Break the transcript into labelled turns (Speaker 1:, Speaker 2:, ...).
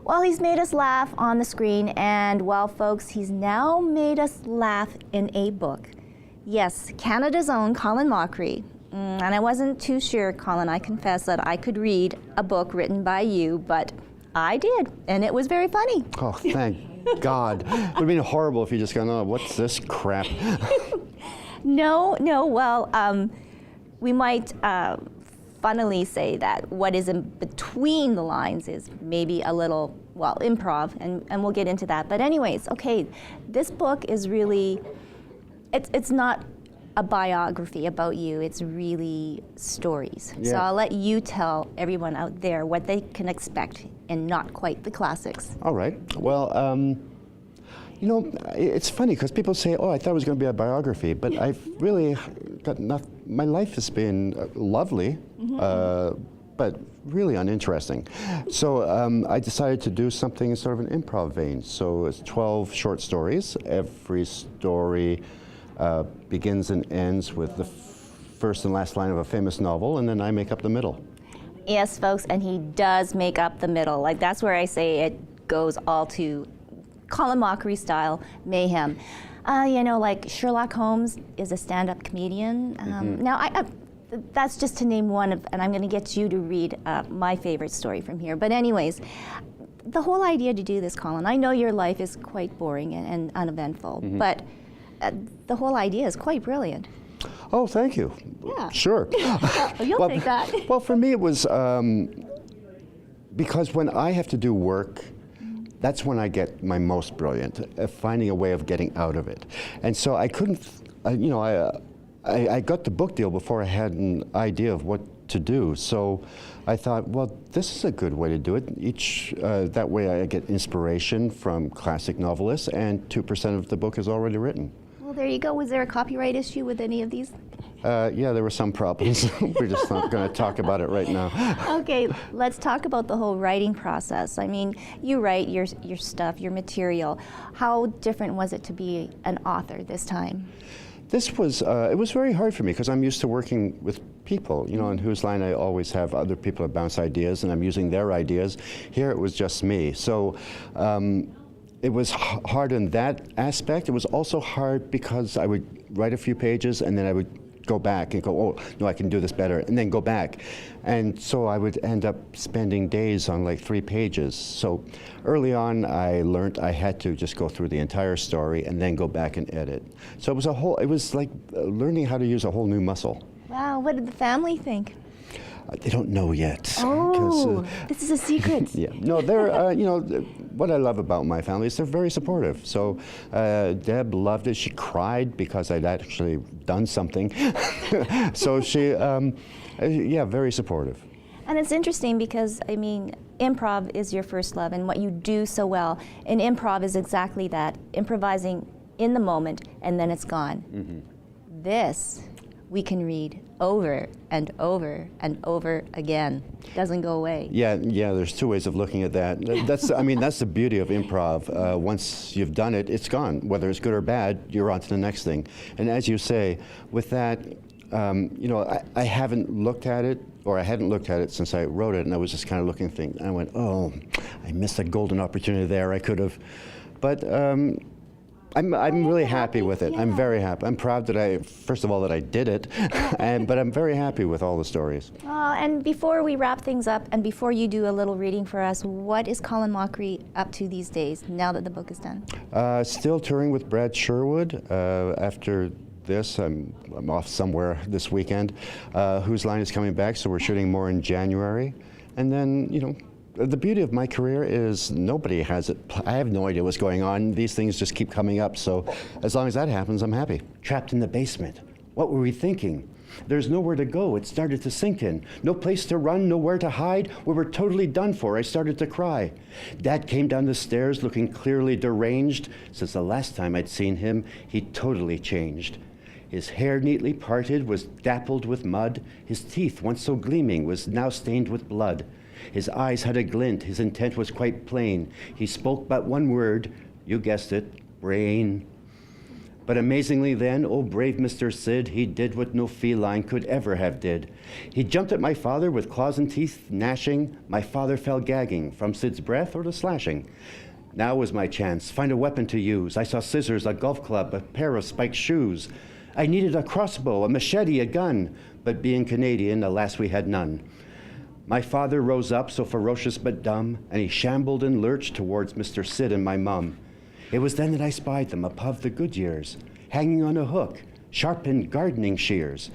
Speaker 1: Well, he's made us laugh on the screen, and well, folks, he's now made us laugh in a book. Yes, Canada's own Colin Mochrie. And I wasn't too sure, Colin, I confess, that I could read a book written by you, but I did, and it was very funny.
Speaker 2: Oh, thank God. It would have been horrible if you just gone, oh, what's this crap?
Speaker 1: No, well, we might funnily say that what is in between the lines is maybe a little, well, improv, and we'll get into that. But anyways, okay, this book is really, it's not a biography about you, it's really stories.
Speaker 2: Yeah.
Speaker 1: So I'll let you tell everyone out there what they can expect in not quite the classics.
Speaker 2: All right. Well, you know, it's funny because people say, oh, I thought it was going to be a biography, but I've really got enough, my life has been lovely, but really uninteresting. So I decided to do something in sort of an improv vein. So it's 12 short stories. Every story begins and ends with the first and last line of a famous novel, and then I make up the middle.
Speaker 1: Yes, folks, and he does make up the middle. Like, that's where I say it goes all to Colin Mochrie style mayhem. You know, like Sherlock Holmes is a stand-up comedian. Now, that's just to name one of, and I'm going to get you to read my favorite story from here. But anyways, the whole idea to do this, Colin, I know your life is quite boring and uneventful, but the whole idea is quite brilliant.
Speaker 2: Oh, thank you.
Speaker 1: Yeah.
Speaker 2: Sure.
Speaker 1: You'll take that.
Speaker 2: Well, for me, it was because when I have to do work, that's when I get my most brilliant, finding a way of getting out of it. And so I couldn't, you know, I got the book deal before I had an idea of what to do. So I thought, well, this is a good way to do it. That way I get inspiration from classic novelists, and 2% of the book is already written.
Speaker 1: Well, there you go. Was there a copyright issue with any of these?
Speaker 2: Yeah, there were some problems. We're just not going to talk about it right now.
Speaker 1: Okay, let's talk about the whole writing process. I mean, you write your stuff, your material. How different was it to be an author this time?
Speaker 2: This was, it was very hard for me because I'm used to working with people, you know, in Whose Line I always have other people that bounce ideas, and I'm using their ideas. Here it was just me. So it was hard in that aspect. It was also hard because I would write a few pages and then I would go back and go, oh, no, I can do this better, and then go back. And so I would end up spending days on like 3 pages. So early on, I learned I had to just go through the entire story and then go back and edit. So it was like learning how to use a whole new muscle.
Speaker 1: Wow, what did the family think?
Speaker 2: They don't know yet.
Speaker 1: Oh, this is a secret.
Speaker 2: Yeah, no, they're, you know, what I love about my family is they're very supportive. So Deb loved it. She cried because I'd actually done something. So she, yeah, very supportive.
Speaker 1: And it's interesting because, I mean, improv is your first love, and what you do so well in improv is exactly that, improvising in the moment, and then it's gone. This we can read over and over and over again. Doesn't go away. Yeah,
Speaker 2: there's 2 ways of looking at that. That's, I mean, that's the beauty of improv. Once you've done it, it's gone. Whether it's good or bad, you're on to the next thing. And as you say, with that, you know, I haven't looked at it, or I hadn't looked at it since I wrote it, and I was just kind of looking things. And I went, oh, I missed a golden opportunity there. I could have. But I'm really happy with it. Yeah. I'm very happy. I'm proud that first of all, that I did it, but I'm very happy with all the stories.
Speaker 1: And before we wrap things up, and before you do a little reading for us, what is Colin Mochrie up to these days, now that the book is done?
Speaker 2: Still touring with Brad Sherwood. After this, I'm off somewhere this weekend. Whose Line is coming back, so we're shooting more in January. And then, you know, the beauty of my career is nobody has it. I have no idea what's going on. These things just keep coming up. So as long as that happens, I'm happy. Trapped in the basement. What were we thinking? There's nowhere to go. It started to sink in. No place to run, nowhere to hide. We were totally done for. I started to cry. Dad came down the stairs looking clearly deranged. Since the last time I'd seen him, he'd totally changed. His hair neatly parted was dappled with mud. His teeth, once so gleaming, was now stained with blood. His eyes had a glint, his intent was quite plain. He spoke but one word, you guessed it, brain. But amazingly then, oh brave Mr. Sid, he did what no feline could ever have did. He jumped at my father with claws and teeth gnashing. My father fell gagging from Sid's breath or the slashing. Now was my chance, find a weapon to use. I saw scissors, a golf club, a pair of spiked shoes. I needed a crossbow, a machete, a gun, but being Canadian, alas, we had none. My father rose up, so ferocious but dumb, and he shambled and lurched towards Mr. Sid and my mum. It was then that I spied them above the good years, hanging on a hook, sharpened gardening shears.